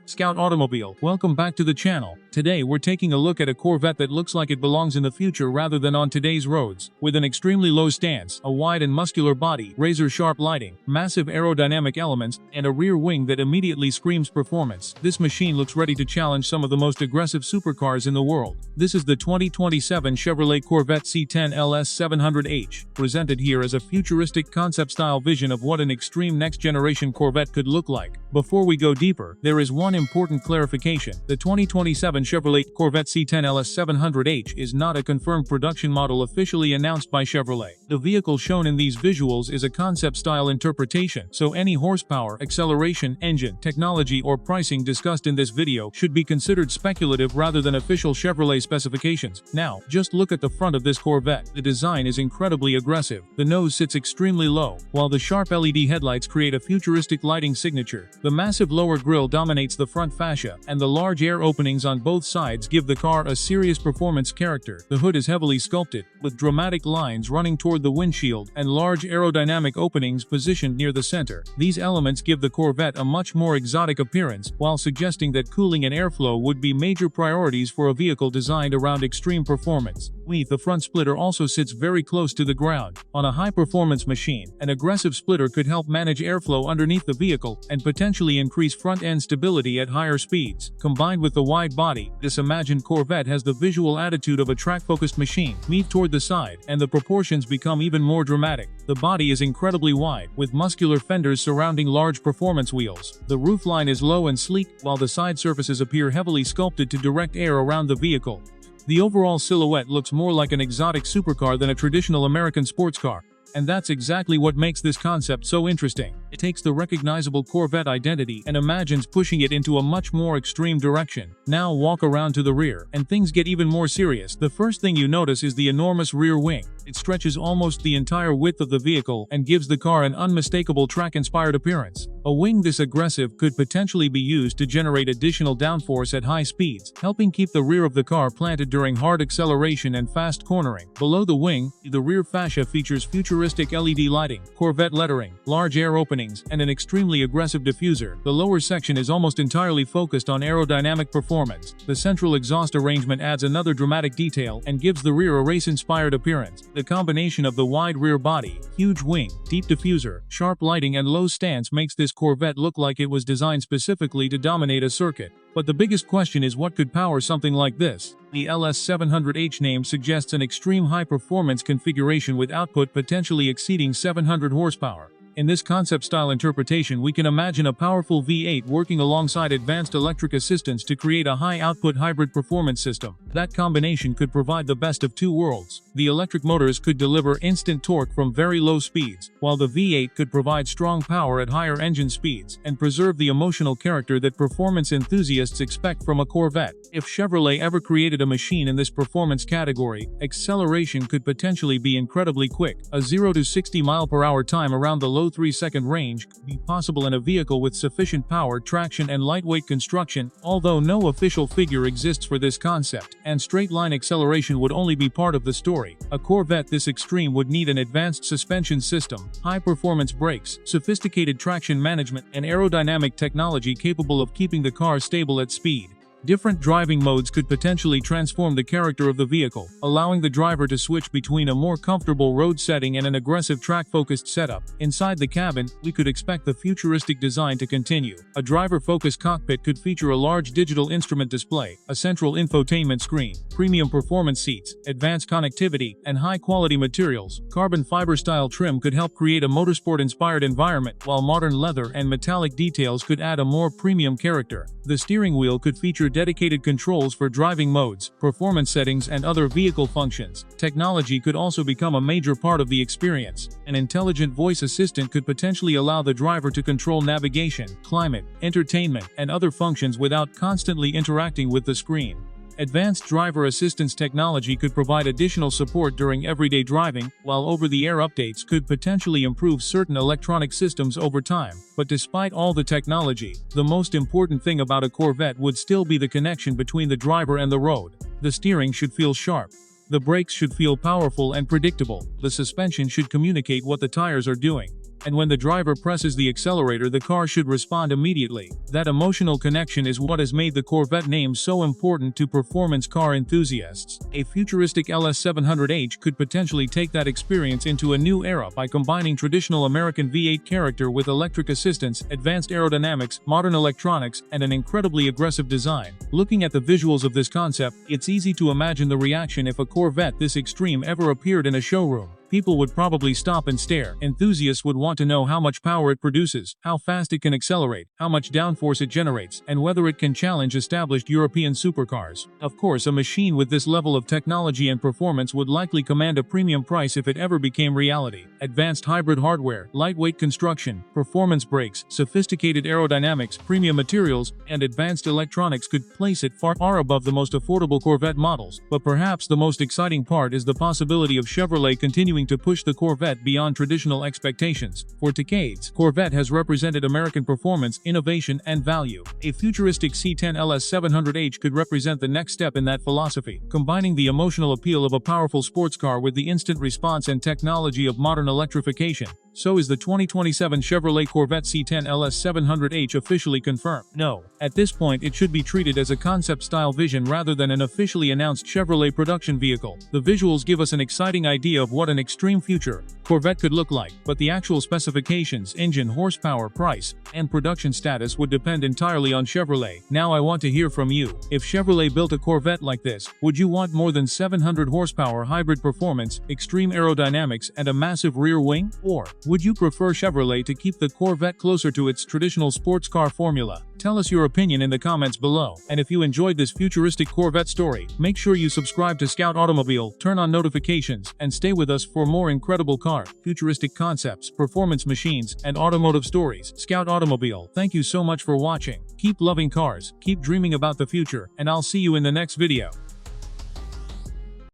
Scout Automobile, welcome back to the channel. Today we're taking a look at a Corvette that looks like it belongs in the future rather than on today's roads. With an extremely low stance, a wide and muscular body, razor-sharp lighting, massive aerodynamic elements, and a rear wing that immediately screams performance, this machine looks ready to challenge some of the most aggressive supercars in the world. This is the 2027 Chevrolet Corvette C10 LS700H, presented here as a futuristic concept-style vision of what an extreme next-generation Corvette could look like. Before we go deeper, there is one important clarification. The 2027 Chevrolet Corvette C10 LS700H is not a confirmed production model officially announced by Chevrolet. The vehicle shown in these visuals is a concept-style interpretation, so any horsepower, acceleration, engine, technology, or pricing discussed in this video should be considered speculative rather than official Chevrolet specifications. Now, just look at the front of this Corvette. The design is incredibly aggressive. The nose sits extremely low, while the sharp LED headlights create a futuristic lighting signature. The massive lower grille dominates the front fascia, and the large air openings on both sides give the car a serious performance character. The hood is heavily sculpted, with dramatic lines running toward the windshield and large aerodynamic openings positioned near the center. These elements give the Corvette a much more exotic appearance, while suggesting that cooling and airflow would be major priorities for a vehicle designed around extreme performance. The front splitter also sits very close to the ground. On a high-performance machine, an aggressive splitter could help manage airflow underneath the vehicle and potentially increase front-end stability at higher speeds. Combined with the wide body, this imagined Corvette has the visual attitude of a track-focused machine. Move toward the side, and the proportions become even more dramatic. The body is incredibly wide, with muscular fenders surrounding large performance wheels. The roofline is low and sleek, while the side surfaces appear heavily sculpted to direct air around the vehicle. The overall silhouette looks more like an exotic supercar than a traditional American sports car. And that's exactly what makes this concept so interesting. It takes the recognizable Corvette identity and imagines pushing it into a much more extreme direction. Now walk around to the rear, and things get even more serious. The first thing you notice is the enormous rear wing. It stretches almost the entire width of the vehicle and gives the car an unmistakable track-inspired appearance. A wing this aggressive could potentially be used to generate additional downforce at high speeds, helping keep the rear of the car planted during hard acceleration and fast cornering. Below the wing, the rear fascia features futuristic LED lighting, Corvette lettering, large air openings, and an extremely aggressive diffuser. The lower section is almost entirely focused on aerodynamic performance. The central exhaust arrangement adds another dramatic detail and gives the rear a race-inspired appearance. The combination of the wide rear body, huge wing, deep diffuser, sharp lighting, and low stance makes this Corvette look like it was designed specifically to dominate a circuit. But the biggest question is what could power something like this? The LS700H name suggests an extreme high-performance configuration with output potentially exceeding 700 horsepower. In this concept-style interpretation, we can imagine a powerful V8 working alongside advanced electric assistance to create a high-output hybrid performance system. That combination could provide the best of two worlds. The electric motors could deliver instant torque from very low speeds, while the V8 could provide strong power at higher engine speeds and preserve the emotional character that performance enthusiasts expect from a Corvette. If Chevrolet ever created a machine in this performance category, acceleration could potentially be incredibly quick. A 0 to 60 mph time around the low 3-second range could be possible in a vehicle with sufficient power, traction, and lightweight construction, although no official figure exists for this concept, and straight-line acceleration would only be part of the story. A Corvette this extreme would need an advanced suspension system, high-performance brakes, sophisticated traction management, and aerodynamic technology capable of keeping the car stable at speed. Different driving modes could potentially transform the character of the vehicle, allowing the driver to switch between a more comfortable road setting and an aggressive track-focused setup. Inside the cabin, we could expect the futuristic design to continue. A driver-focused cockpit could feature a large digital instrument display, a central infotainment screen, premium performance seats, advanced connectivity, and high-quality materials. Carbon fiber-style trim could help create a motorsport-inspired environment, while modern leather and metallic details could add a more premium character. The steering wheel could feature dedicated controls for driving modes, performance settings, and other vehicle functions. Technology could also become a major part of the experience. An intelligent voice assistant could potentially allow the driver to control navigation, climate, entertainment, and other functions without constantly interacting with the screen. Advanced driver assistance technology could provide additional support during everyday driving, while over-the-air updates could potentially improve certain electronic systems over time. But despite all the technology, the most important thing about a Corvette would still be the connection between the driver and the road. The steering should feel sharp. The brakes should feel powerful and predictable. The suspension should communicate what the tires are doing. and when the driver presses the accelerator the car should respond immediately. That emotional connection is what has made the Corvette name so important to performance car enthusiasts. A futuristic LS700H could potentially take that experience into a new era by combining traditional American V8 character with electric assistance, advanced aerodynamics, modern electronics, and an incredibly aggressive design. Looking at the visuals of this concept, it's easy to imagine the reaction if a Corvette this extreme ever appeared in a showroom. People would probably stop and stare. Enthusiasts would want to know how much power it produces, how fast it can accelerate, how much downforce it generates, and whether it can challenge established European supercars. Of course, a machine with this level of technology and performance would likely command a premium price if it ever became reality. Advanced hybrid hardware, lightweight construction, performance brakes, sophisticated aerodynamics, premium materials, and advanced electronics could place it far above the most affordable Corvette models. But perhaps the most exciting part is the possibility of Chevrolet continuing to push the Corvette beyond traditional expectations. For decades, Corvette has represented American performance, innovation, and value. A futuristic C10 LS700H could represent the next step in that philosophy, combining the emotional appeal of a powerful sports car with the instant response and technology of modern electrification. So is the 2027 Chevrolet Corvette C10 LS700H officially confirmed? No. At this point it should be treated as a concept-style vision rather than an officially announced Chevrolet production vehicle. The visuals give us an exciting idea of what an extreme future Corvette could look like, but the actual specifications, engine horsepower, price, and production status would depend entirely on Chevrolet. Now I want to hear from you. If Chevrolet built a Corvette like this, would you want more than 700 horsepower hybrid performance, extreme aerodynamics, and a massive rear wing? Or would you prefer Chevrolet to keep the Corvette closer to its traditional sports car formula? Tell us your opinion in the comments below. And if you enjoyed this futuristic Corvette story, make sure you subscribe to Scout Automobile, turn on notifications, and stay with us for more incredible car, futuristic concepts, performance machines, and automotive stories. Scout Automobile, thank you so much for watching. Keep loving cars, keep dreaming about the future, and I'll see you in the next video.